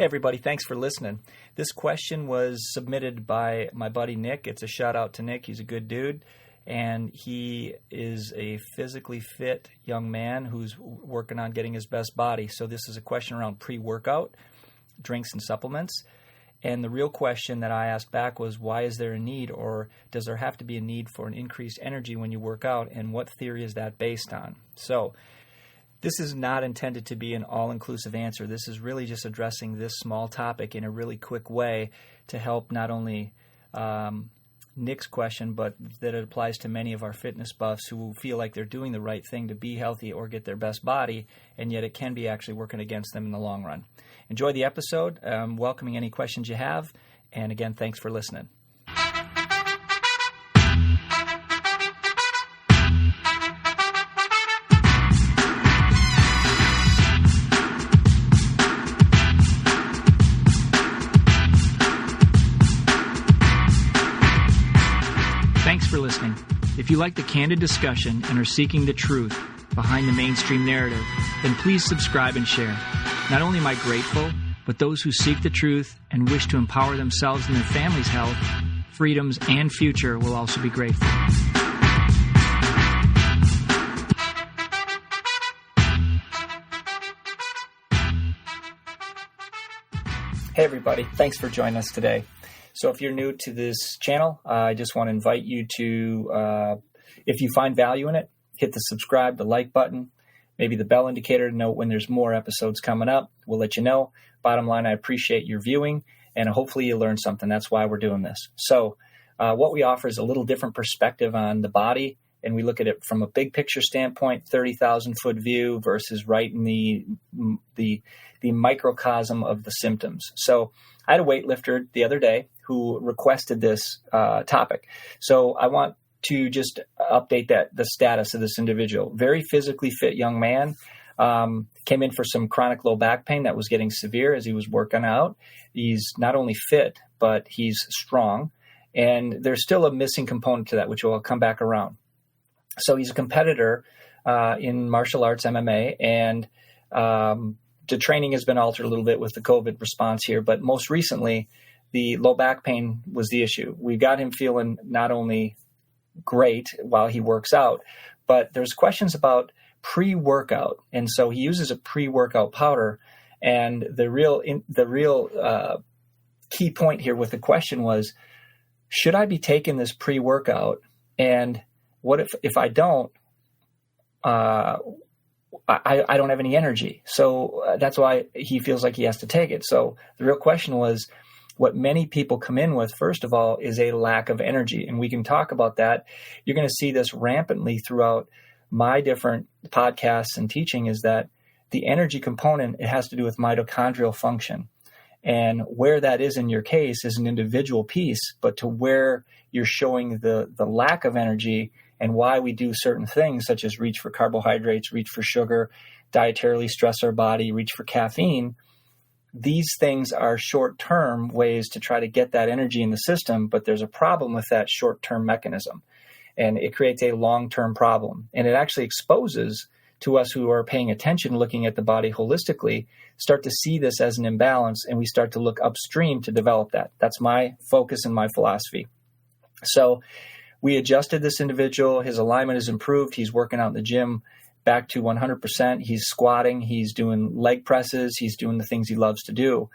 Hey everybody, thanks for listening. This question was submitted by my buddy Nick. It's a shout out to Nick. He's a good dude, and he is a physically fit young man who's working on getting his best body. So this is a question around pre-workout, drinks and supplements. And the real question that I asked back was, why is there a need, or does there have to be a need for an increased energy when you work out, and what theory is that based on? So this is not intended to be an all-inclusive answer. This is really just addressing this small topic in a really quick way to help not only Nick's question, but that it applies to many of our fitness buffs who feel like they're doing the right thing to be healthy or get their best body, and yet it can be actually working against them in the long run. Enjoy the episode. Welcoming any questions you have. And again, thanks for listening. Thanks for listening. If you like the candid discussion and are seeking the truth behind the mainstream narrative, then please subscribe and share. Not only am I grateful, but those who seek the truth and wish to empower themselves and their family's health, freedoms, and future will also be grateful. Hey everybody, thanks for joining us today. So if you're new to this channel, I just want to invite you to, if you find value in it, hit the subscribe, the like button, maybe the bell indicator to know when there's more episodes coming up. We'll let you know. Bottom line, I appreciate your viewing, and hopefully you learn something. That's why we're doing this. So what we offer is a little different perspective on the body, and we look at it from a big picture standpoint, 30,000-foot view versus right in the microcosm of the symptoms. So I had a weightlifter the other day who requested this topic. So I want to just update the status of this individual. Very physically fit young man, came in for some chronic low back pain that was getting severe as he was working out. He's not only fit, but he's strong. And there's still a missing component to that, which will come back around. So he's a competitor in martial arts, MMA, and the training has been altered a little bit with the COVID response here, but most recently, the low back pain was the issue. We got him feeling not only great while he works out, but there's questions about pre-workout, and so he uses a pre-workout powder. And the real key point here with the question was, should I be taking this pre-workout? And what if I don't? I don't have any energy. So that's why he feels like he has to take it. So the real question was, what many people come in with, first of all, is a lack of energy. And we can talk about that. You're going to see this rampantly throughout my different podcasts and teaching, is that the energy component, it has to do with mitochondrial function. And where that is in your case is an individual piece, but to where you're showing the lack of energy and why we do certain things, such as reach for carbohydrates, reach for sugar, dietarily stress our body, reach for caffeine. These things are short-term ways to try to get that energy in the system, but there's a problem with that short-term mechanism, and it creates a long-term problem. And it actually exposes to us who are paying attention, looking at the body holistically, start to see this as an imbalance, and we start to look upstream to develop that. That's my focus and my philosophy. So we adjusted this individual. His alignment is improved. He's working out in the gym back to 100%. He's squatting. He's doing leg presses. He's doing the things he loves to do.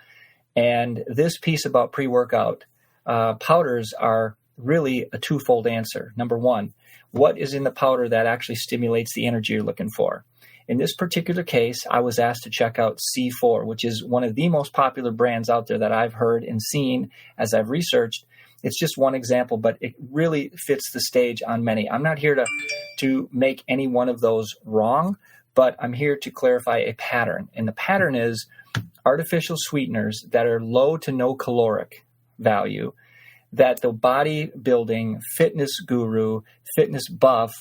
And this piece about pre-workout powders are really a twofold answer. Number one, what is in the powder that actually stimulates the energy you're looking for? In this particular case, I was asked to check out C4, which is one of the most popular brands out there that I've heard and seen as I've researched. It's just one example, but it really fits the stage on many. I'm not here to make any one of those wrong, but I'm here to clarify a pattern. And the pattern is artificial sweeteners that are low to no caloric value, that the bodybuilding fitness guru, fitness buff,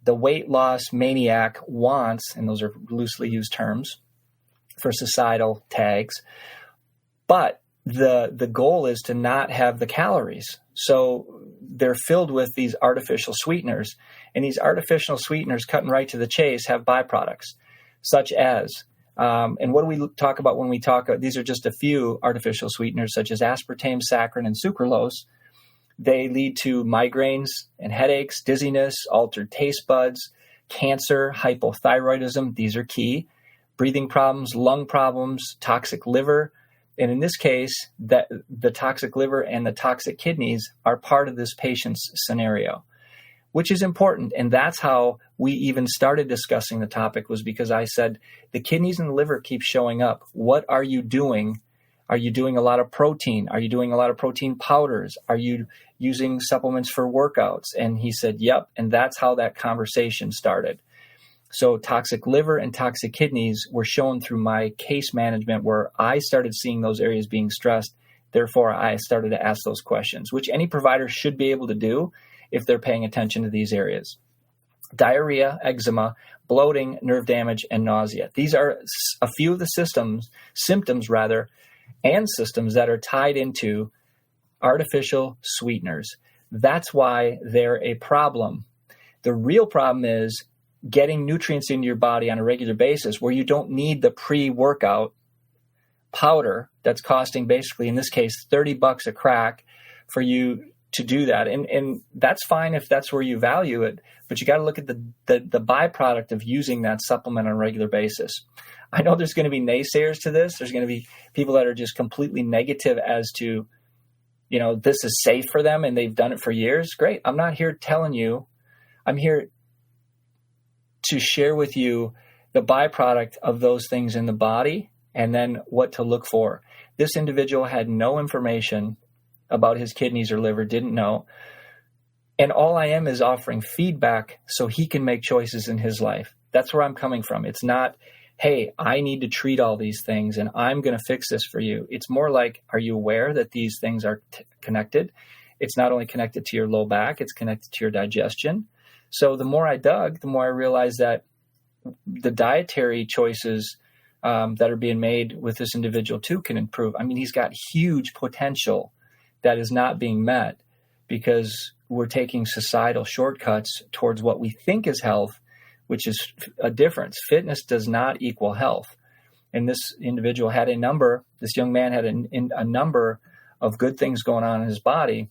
the weight loss maniac wants, and those are loosely used terms for societal tags, but the goal is to not have the calories. So they're filled with these artificial sweeteners, and these artificial sweeteners, cutting right to the chase, have byproducts such as And what do we talk about when we talk? These are just a few artificial sweeteners such as aspartame, saccharin, and sucralose. They lead to migraines and headaches, dizziness, altered taste buds, cancer, hypothyroidism. These are key. Breathing problems, lung problems, toxic liver. And in this case, that the toxic liver and the toxic kidneys are part of this patient's scenario, which is important. And that's how we even started discussing the topic, was because I said, the kidneys and the liver keep showing up. What are you doing? Are you doing a lot of protein? Are you doing a lot of protein powders? Are you using supplements for workouts? And he said, yep. And that's how that conversation started. So toxic liver and toxic kidneys were shown through my case management, where I started seeing those areas being stressed. Therefore, I started to ask those questions, which any provider should be able to do if they're paying attention to these areas. Diarrhea, eczema, bloating, nerve damage, and nausea. These are a few of the symptoms that are tied into artificial sweeteners. That's why they're a problem. The real problem is getting nutrients into your body on a regular basis, where you don't need the pre-workout powder that's costing, basically, in this case, $30 a crack for you to do that. And that's fine if that's where you value it, but you got to look at the byproduct of using that supplement on a regular basis. I know there's going to be naysayers to this. There's going to be people that are just completely negative as to, this is safe for them and they've done it for years. Great. I'm not here telling you. I'm here to share with you the byproduct of those things in the body and then what to look for. This individual had no information about his kidneys or liver, didn't know. And all I am is offering feedback so he can make choices in his life. That's where I'm coming from. It's not, hey, I need to treat all these things and I'm going to fix this for you. It's more like, are you aware that these things are connected? It's not only connected to your low back, it's connected to your digestion. So the more I dug, the more I realized that the dietary choices that are being made with this individual too can improve. I mean, he's got huge potential that is not being met because we're taking societal shortcuts towards what we think is health, which is a difference. Fitness does not equal health. And this individual had this young man had a number of good things going on in his body,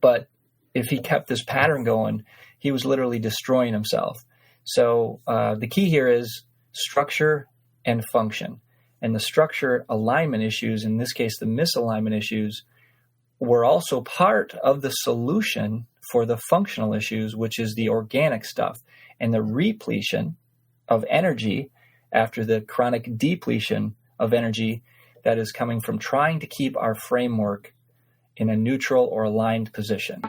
but if he kept this pattern going, he was literally destroying himself. So the key here is structure and function. And the structure alignment issues, in this case, the misalignment issues, were also part of the solution for the functional issues, which is the organic stuff and the repletion of energy after the chronic depletion of energy that is coming from trying to keep our framework in a neutral or aligned position.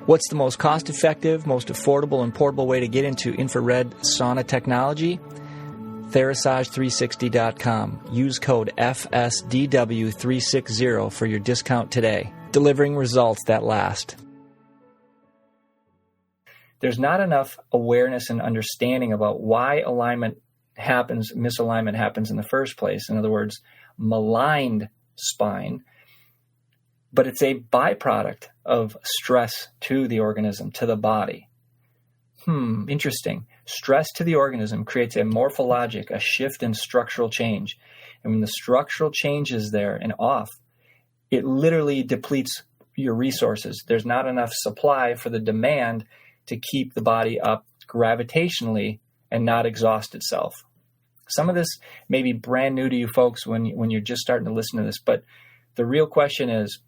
What's the most cost-effective, most affordable, and portable way to get into infrared sauna technology? Therasage360.com. Use code FSDW360 for your discount today. Delivering results that last. There's not enough awareness and understanding about why misalignment happens in the first place. In other words, maligned spine. But it's a byproduct of stress to the organism, to the body. Interesting. Stress to the organism creates a morphologic, a shift in structural change. And when the structural change is there and off, it literally depletes your resources. There's not enough supply for the demand to keep the body up gravitationally and not exhaust itself. Some of this may be brand new to you folks when you're just starting to listen to this, but the real question is,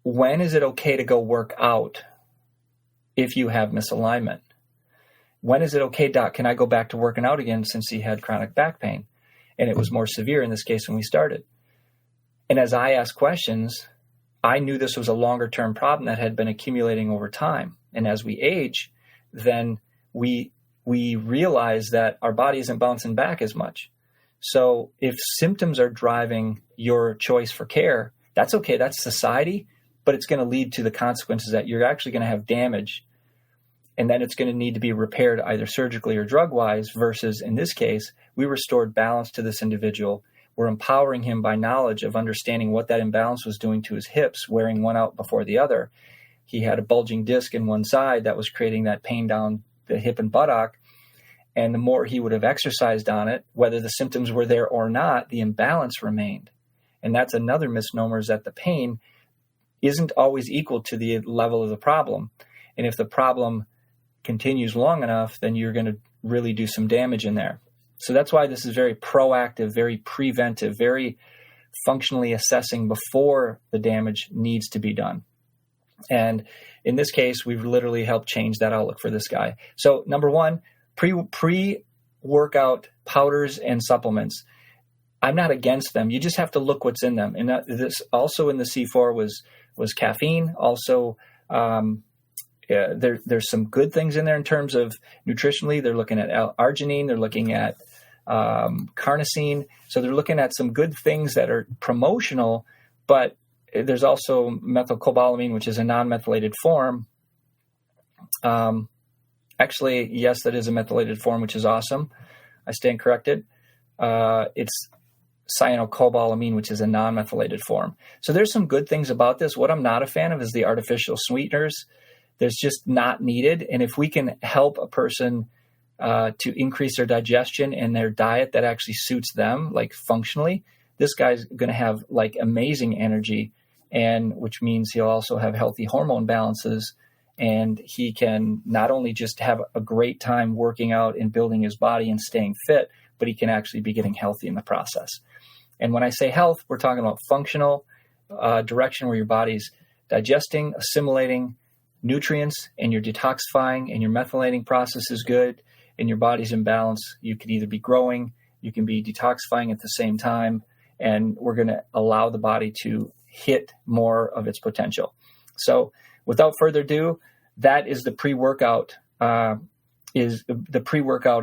when is it okay to go work out if you have misalignment? When is it okay, doc, can I go back to working out again since he had chronic back pain? And it was more severe in this case when we started. And as I asked questions, I knew this was a longer-term problem that had been accumulating over time. And as we age, then we realize that our body isn't bouncing back as much. So if symptoms are driving your choice for care, that's okay. That's society, but it's going to lead to the consequences that you're actually going to have damage. And then it's going to need to be repaired either surgically or drug-wise versus, in this case, we restored balance to this individual. We're empowering him by knowledge of understanding what that imbalance was doing to his hips, wearing one out before the other. He had a bulging disc in one side that was creating that pain down the hip and buttock. And the more he would have exercised on it, whether the symptoms were there or not, the imbalance remained. And that's another misnomer, is that the pain isn't always equal to the level of the problem. And if the problem continues long enough, then you're going to really do some damage in there. So that's why this is very proactive, very preventive, very functionally assessing before the damage needs to be done. And in this case, we've literally helped change that outlook for this guy. So number one, pre-workout powders and supplements. I'm not against them. You just have to look what's in them. And this also in the C4 was caffeine. Also, there's some good things in there in terms of nutritionally. They're looking at arginine. They're looking at carnosine. So they're looking at some good things that are promotional, but there's also methylcobalamin, which is a non-methylated form. Actually, yes, that is a methylated form, which is awesome. I stand corrected. It's cyanocobalamin, which is a non-methylated form. So there's some good things about this. What I'm not a fan of is the artificial sweeteners. There's just not needed. And if we can help a person to increase their digestion and their diet that actually suits them, like functionally, this guy's going to have like amazing energy, and which means he'll also have healthy hormone balances. And he can not only just have a great time working out and building his body and staying fit, but he can actually be getting healthy in the process. And when I say health, we're talking about functional direction where your body's digesting, assimilating nutrients, and you're detoxifying, and your methylating process is good, and your body's in balance. You can either be growing, you can be detoxifying at the same time, and we're going to allow the body to hit more of its potential. So without further ado, that is the pre-workout,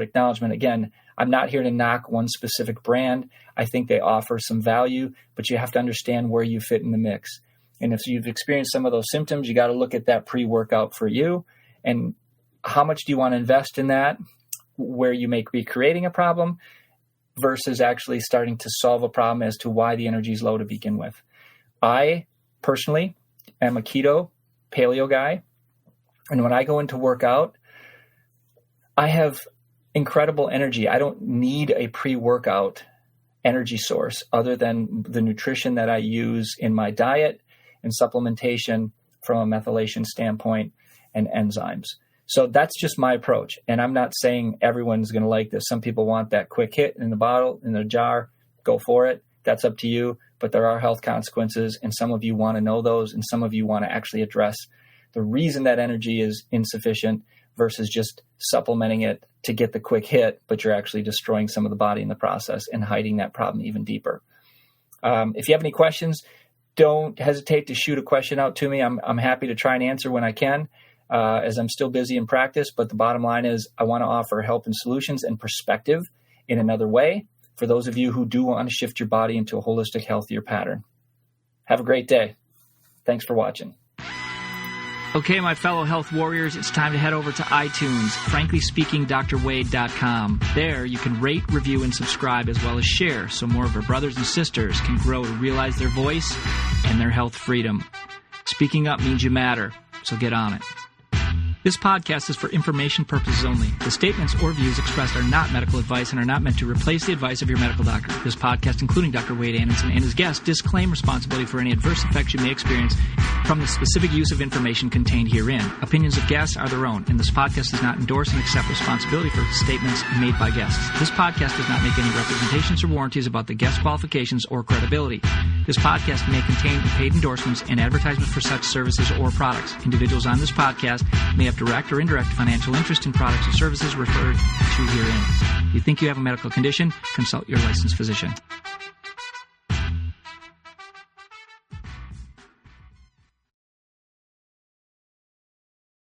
acknowledgement. Again, I'm not here to knock one specific brand. I think they offer some value, but you have to understand where you fit in the mix. And if you've experienced some of those symptoms, you got to look at that pre-workout for you. And how much do you want to invest in that, where you may be creating a problem versus actually starting to solve a problem as to why the energy is low to begin with. I personally am a keto paleo guy. And when I go into workout, I have incredible energy. I don't need a pre-workout energy source other than the nutrition that I use in my diet and supplementation from a methylation standpoint and enzymes. So that's just my approach. And I'm not saying everyone's going to like this. Some people want that quick hit in the bottle, in the jar, go for it. That's up to you. But there are health consequences, and some of you want to know those, and some of you want to actually address the reason that energy is insufficient versus just supplementing it to get the quick hit, but you're actually destroying some of the body in the process and hiding that problem even deeper. If you have any questions, don't hesitate to shoot a question out to me. I'm happy to try and answer when I can, as I'm still busy in practice. But the bottom line is I want to offer help and solutions and perspective in another way for those of you who do want to shift your body into a holistic, healthier pattern. Have a great day. Thanks for watching. Okay, my fellow health warriors, it's time to head over to iTunes, franklyspeakingdrwade.com. There, you can rate, review, and subscribe, as well as share, so more of our brothers and sisters can grow to realize their voice and their health freedom. Speaking up means you matter, so get on it. This podcast is for information purposes only. The statements or views expressed are not medical advice and are not meant to replace the advice of your medical doctor. This podcast, including Dr. Wade Anderson and his guests, disclaim responsibility for any adverse effects you may experience from the specific use of information contained herein. Opinions of guests are their own, and this podcast does not endorse and accept responsibility for statements made by guests. This podcast does not make any representations or warranties about the guest qualifications or credibility. This podcast may contain paid endorsements and advertisements for such services or products. Individuals on this podcast may have direct or indirect financial interest in products or services referred to herein. If you think you have a medical condition, consult your licensed physician.